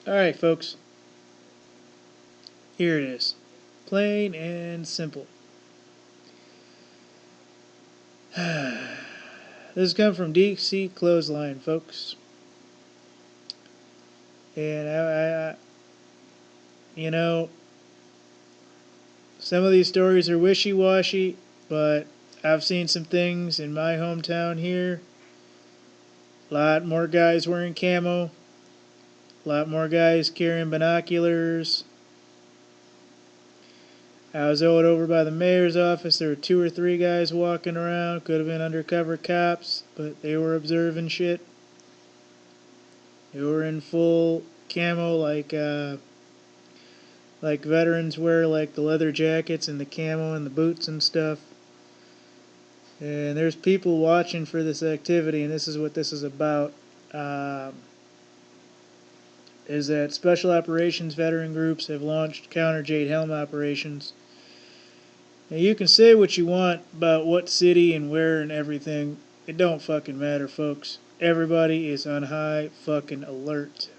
Alright, folks. Here it is. Plain and simple. This comes from DC Clothesline, folks. And you know, some of these stories are wishy-washy, but I've seen some things in my hometown here. A lot more guys wearing camo. A lot more guys carrying binoculars. I was over by the mayor's office. There were 2 or 3 guys walking around. Could have been undercover cops, but they were observing shit. They were in full camo, like veterans wear, like the leather jackets and the camo and the boots and stuff. And there's people watching for this activity, and this is what this is about. Is that special operations veteran groups have launched counter Jade Helm operations. Now you can say what you want about what city and where and everything. It don't fucking matter, folks. Everybody is on high fucking alert.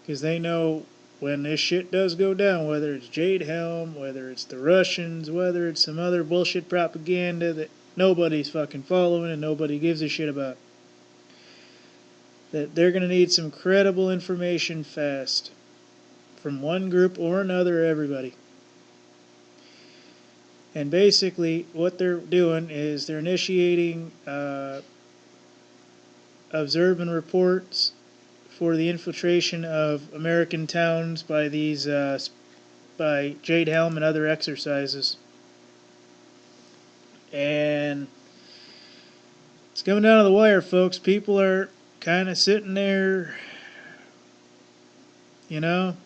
Because they know when this shit does go down, whether it's Jade Helm, whether it's the Russians, whether it's some other bullshit propaganda that nobody's fucking following and nobody gives a shit about, that they're going to need some credible information fast. From one group or another, everybody. And basically, what they're doing is they're initiating observing reports for the infiltration of American towns by these by Jade Helm and other exercises. And it's coming down to the wire, folks. People are kind of sitting there, you know.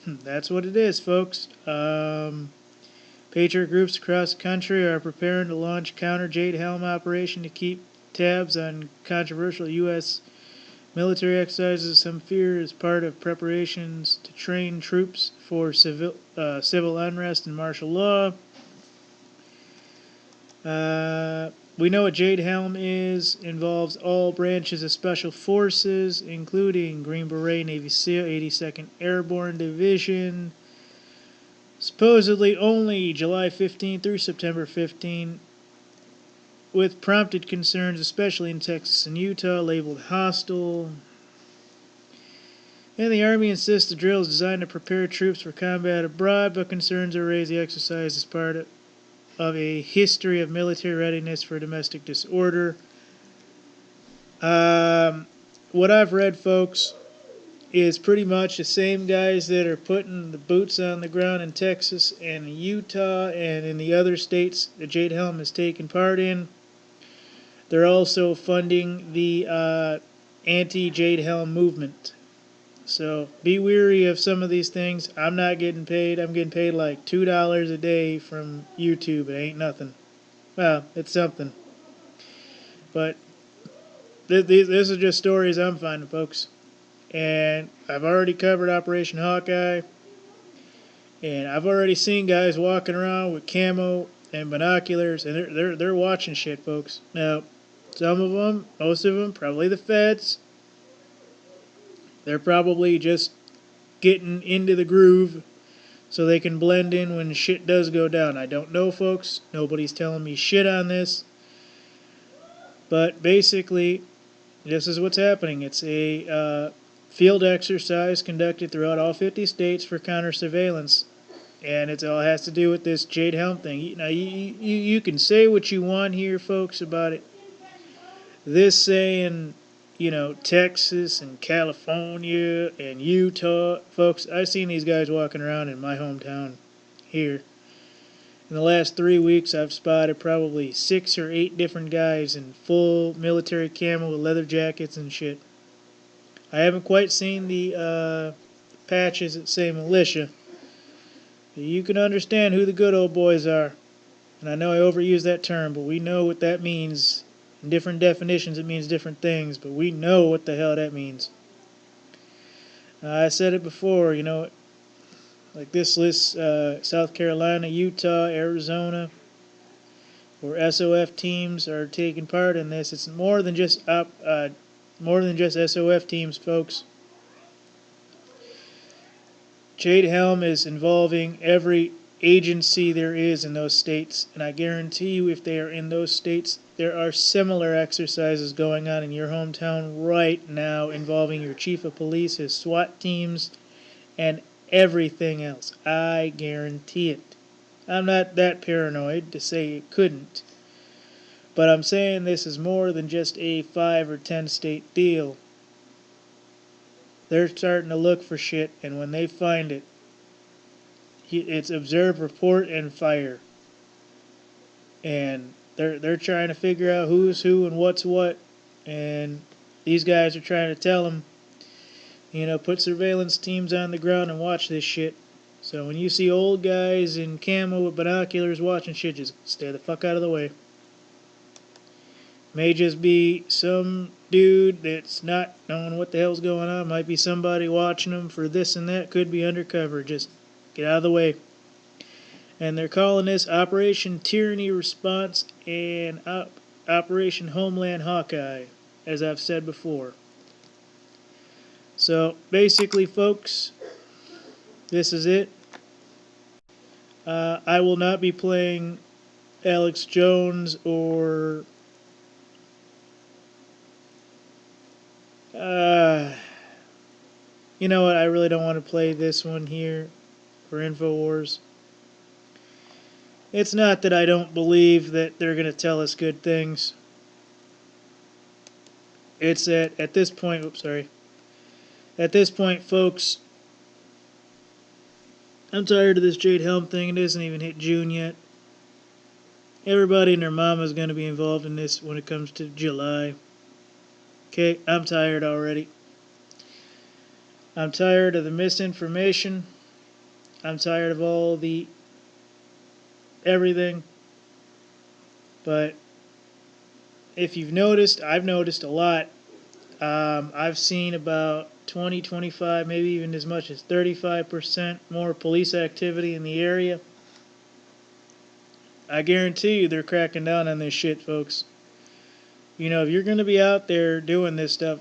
That's what it is, folks. Patriot groups across the country are preparing to launch counter Jade Helm operation to keep tabs on controversial U.S. military exercises. Some fear is part of preparations to train troops for civil unrest and martial law. We know what Jade Helm is. Involves all branches of Special Forces, including Green Beret, Navy SEAL, 82nd Airborne Division. Supposedly only July 15 through September 15, with prompted concerns, especially in Texas and Utah, labeled hostile. And the Army insists the drill is designed to prepare troops for combat abroad, but concerns are raised the exercise is part of a history of military readiness for domestic disorder. What I've read, folks, is pretty much the same guys that are putting the boots on the ground in Texas and Utah and in the other states that Jade Helm has taken part in. They're also funding the anti-Jade Helm movement. So be wary of some of these things. I'm not getting paid. I'm getting paid like $2 a day from YouTube. It ain't nothing. Well, it's something. But this is just stories I'm finding, folks. And I've already covered Operation Hawkeye. And I've already seen guys walking around with camo and binoculars, and they're watching shit, folks. Now, some of them, most of them, probably the feds. They're probably just getting into the groove so they can blend in when shit does go down. I don't know, folks. Nobody's telling me shit on this. But basically, this is what's happening. It's a field exercise conducted throughout all 50 states for counter-surveillance. And it all has to do with this Jade Helm thing. Now, you can say what you want here, folks, about it. This saying, Texas and California and Utah. Folks, I've seen these guys walking around in my hometown here. In the last 3 weeks, I've spotted probably 6 or 8 different guys in full military camo with leather jackets and shit. I haven't quite seen the patches that say militia. But you can understand who the good old boys are. And I know I overuse that term, but we know what that means. In different definitions, it means different things, but we know what the hell that means. I said it before, like this list, South Carolina, Utah, Arizona, where SOF teams are taking part in this. It's more than just More than just SOF teams, folks. Jade Helm is involving every agency there is in those states, and I guarantee you if they are in those states, there are similar exercises going on in your hometown right now involving your chief of police, his SWAT teams, and everything else. I guarantee it. I'm not that paranoid to say it couldn't, but I'm saying this is more than just a 5 or 10 state deal. They're starting to look for shit, and when they find it, it's observe, report, and fire. And they're trying to figure out who's who and what's what. And these guys are trying to tell them, put surveillance teams on the ground and watch this shit. So when you see old guys in camo with binoculars watching shit, just stay the fuck out of the way. May just be some dude that's not knowing what the hell's going on. Might be somebody watching them for this and that. Could be undercover. Just get out of the way. And they're calling this Operation Tyranny Response and Operation Homeland Hawkeye, as I've said before. So basically, folks, this is it. I will not be playing Alex Jones or you know what? I really don't want to play this one here for InfoWars. It's not that I don't believe that they're going to tell us good things. It's that at this point, At this point, folks, I'm tired of this Jade Helm thing. It hasn't even hit June yet. Everybody and their mama is going to be involved in this when it comes to July. Okay, I'm tired already. I'm tired of the misinformation. I'm tired of all the everything. But if you've noticed, I've noticed a lot. I've seen about 20, 25, maybe even as much as 35% more police activity in the area. I guarantee you they're cracking down on this shit, folks. If you're going to be out there doing this stuff,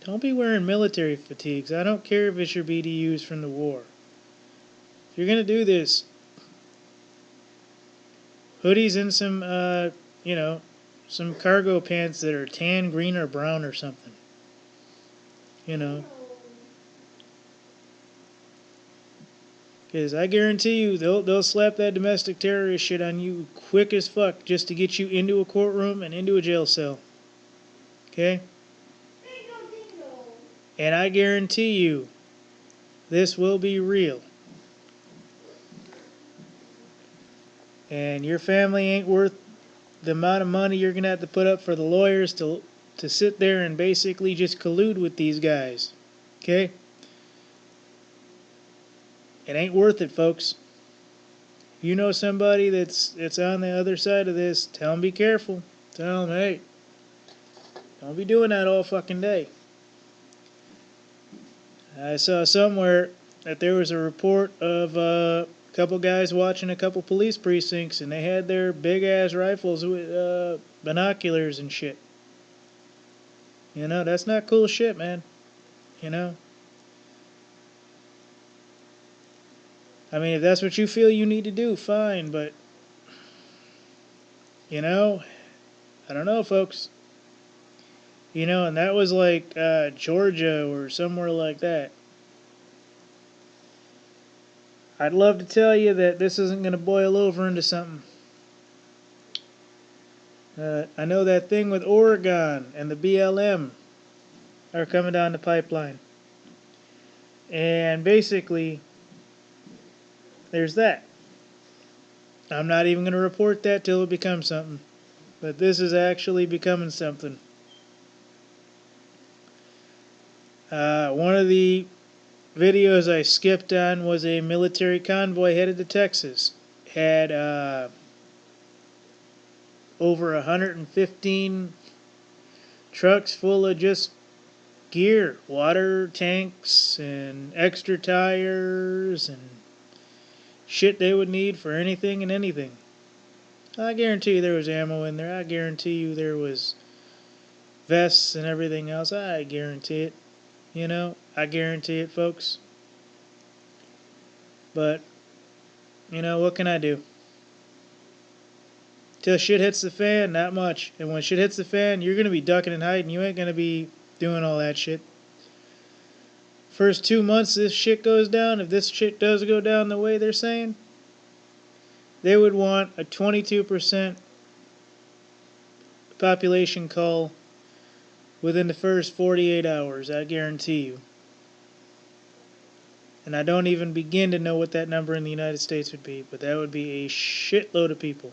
don't be wearing military fatigues. I don't care if it's your BDUs from the war. If you're going to do this, hoodies and some cargo pants that are tan, green, or brown or something. Because I guarantee you they'll slap that domestic terrorist shit on you quick as fuck just to get you into a courtroom and into a jail cell. Okay? And I guarantee you this will be real. And your family ain't worth the amount of money you're going to have to put up for the lawyers to sit there and basically just collude with these guys. Okay? It ain't worth it, folks. If you know somebody that's on the other side of this, tell them be careful. Tell them, hey, don't be doing that all fucking day. I saw somewhere that there was a report of a couple guys watching a couple police precincts, and they had their big-ass rifles with binoculars and shit. That's not cool shit, man. I mean, if that's what you feel you need to do, fine, but, I don't know, folks. And that was like Georgia or somewhere like that. I'd love to tell you that this isn't going to boil over into something. I know that thing with Oregon and the BLM are coming down the pipeline. And basically, there's that. I'm not even going to report that till it becomes something. But this is actually becoming something. One of the videos I skipped on was a military convoy headed to Texas. Had over 115 trucks full of just gear, water tanks and extra tires and shit they would need for anything and anything. I guarantee you there was ammo in there. I guarantee you there was vests and everything else. I guarantee it. You know, I guarantee it, folks. But, you know, what can I do? Till shit hits the fan, not much. And when shit hits the fan, you're going to be ducking and hiding. You ain't going to be doing all that shit. First 2 months this shit goes down, if this shit does go down the way they're saying, they would want a 22% population cull within the first 48 hours, I guarantee you. And I don't even begin to know what that number in the United States would be, but that would be a shitload of people.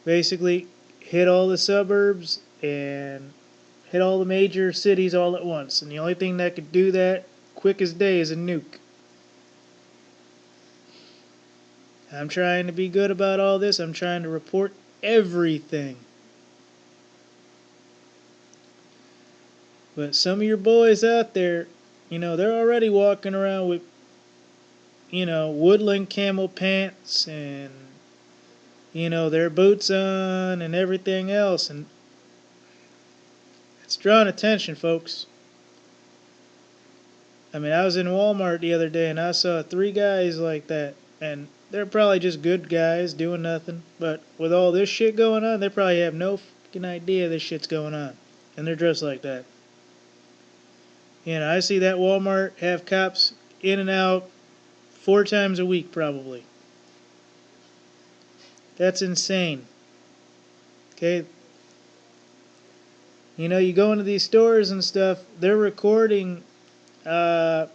Basically, hit all the suburbs and hit all the major cities all at once. And the only thing that could do that quick as day is a nuke. I'm trying to be good about all this. I'm trying to report everything. But some of your boys out there, you know, they're already walking around with, you know, woodland camel pants and, you know, their boots on and everything else. And it's drawing attention, folks. I mean, I was in Walmart the other day and I saw 3 guys like that. And they're probably just good guys doing nothing. But with all this shit going on, they probably have no fucking idea this shit's going on. And they're dressed like that. You know, I see that Walmart have cops in and out 4 times a week probably. That's insane. Okay? You know, you go into these stores and stuff, they're recording the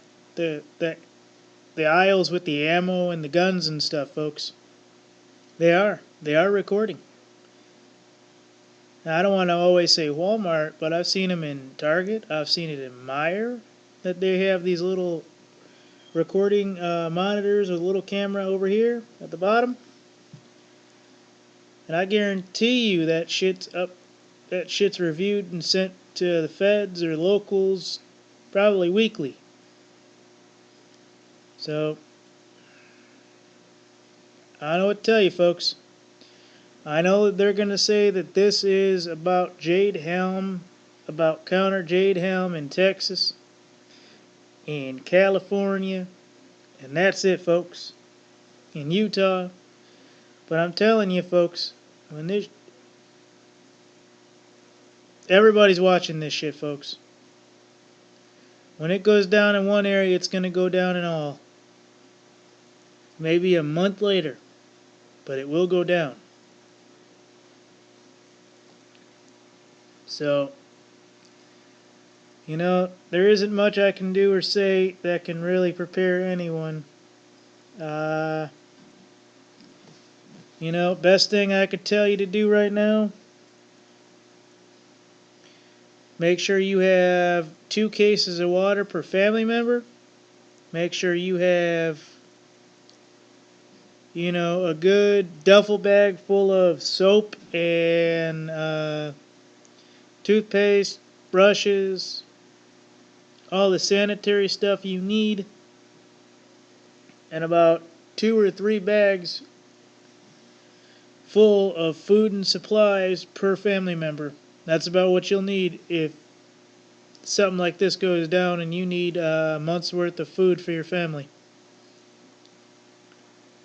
aisles with the ammo and the guns and stuff, folks. They are. They are recording. Now, I don't want to always say Walmart, but I've seen them in Target. I've seen it in Meijer, that they have these little recording monitors with a little camera over here at the bottom. And I guarantee you that shit's reviewed and sent to the feds or locals probably weekly. So, I don't know what to tell you, folks. I know that they're going to say that this is about Jade Helm, about counter Jade Helm in Texas, in California, and that's it, folks. In Utah. But I'm telling you, folks, when this... everybody's watching this shit, folks. When it goes down in one area, it's going to go down in all. Maybe a month later, but it will go down. So, you know, there isn't much I can do or say that can really prepare anyone. You know, best thing I could tell you to do right now, make sure you have 2 cases of water per family member. Make sure you have, you know, a good duffel bag full of soap and toothpaste, brushes, all the sanitary stuff you need, and about 2 or 3 bags full of food and supplies per family member. That's about what you'll need if something like this goes down and you need a month's worth of food for your family.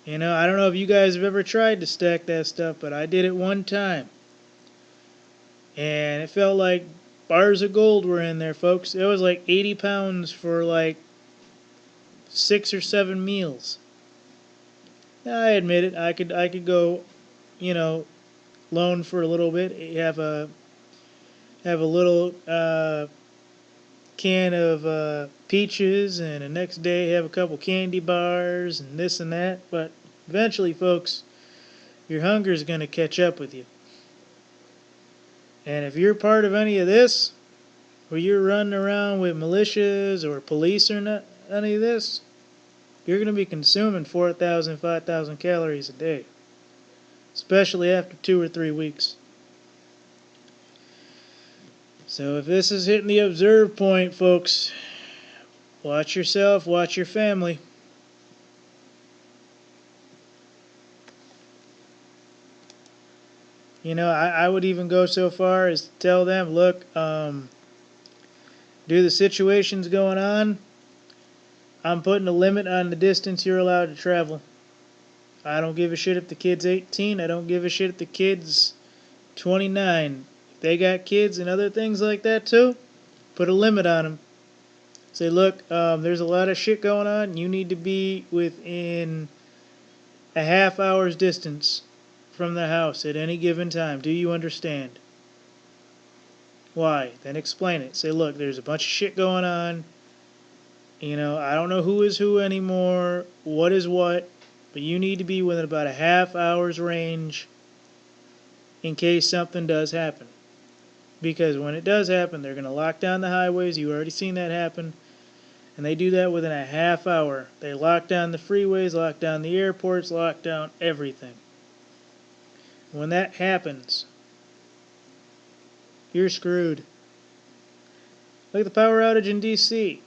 You know, I don't know if you guys have ever tried to stack that stuff, but I did it one time. And it felt like bars of gold were in there, folks. It was like 80 pounds for like 6 or 7 meals. Now, I admit it, I could go, you know, loan for a little bit. Have a little can of peaches, and the next day have a couple candy bars and this and that. But eventually, folks, your hunger is going to catch up with you. And if you're part of any of this, where you're running around with militias or police or not, any of this, you're going to be consuming 4,000, 5,000 calories a day. Especially after 2 or 3 weeks. So if this is hitting the observe point, folks, watch yourself, watch your family. You know, I would even go so far as to tell them, look, due to the situations going on, I'm putting a limit on the distance you're allowed to travel. I don't give a shit if the kid's 18. I don't give a shit if the kid's 29. If they got kids and other things like that too, put a limit on them. Say, look, there's a lot of shit going on. You need to be within a half hour's distance from the house at any given time. Do you understand? Why? Then explain it. Say, look, there's a bunch of shit going on. You know, I don't know who is who anymore, what is what, but you need to be within about a half hour's range in case something does happen. Because when it does happen, they're going to lock down the highways. You've already seen that happen. And they do that within a half hour. They lock down the freeways, lock down the airports, lock down everything. When that happens, you're screwed. Look at the power outage in D.C.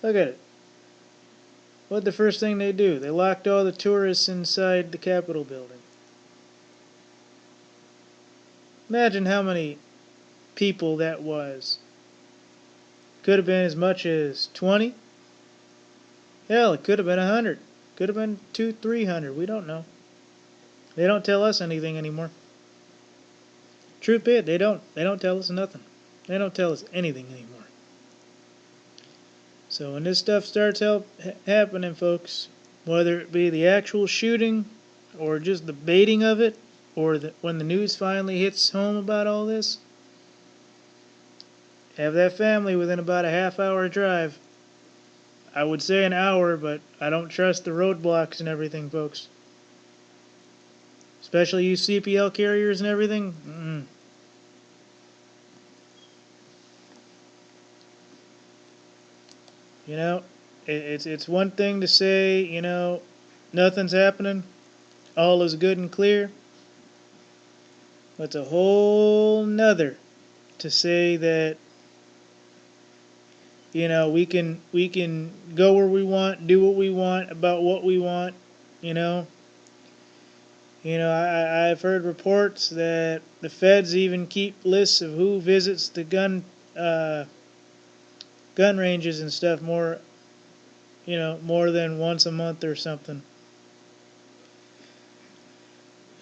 Look at it. What'd the first thing they do? They locked all the tourists inside the Capitol building. Imagine how many people that was. Could have been as much as 20. Hell, it could have been 100. Could have been 200, 300. We don't know. They don't tell us anything anymore. Truth be it, they don't. They don't tell us nothing. They don't tell us anything anymore. So when this stuff starts happening, folks, whether it be the actual shooting or just the baiting of it, or when the news finally hits home about all this, have that family within about a half-hour drive. I would say an hour, but I don't trust the roadblocks and everything, folks. Especially you CPL carriers and everything. You know, it's one thing to say, you know, nothing's happening, all is good and clear. But it's a whole nother to say that, you know, we can go where we want, do what we want, about what we want, you know. I've heard reports that the feds even keep lists of who visits the gun ranges and stuff more than once a month or something.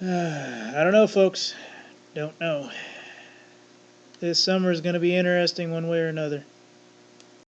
I don't know, folks. Don't know. This summer is going to be interesting one way or another.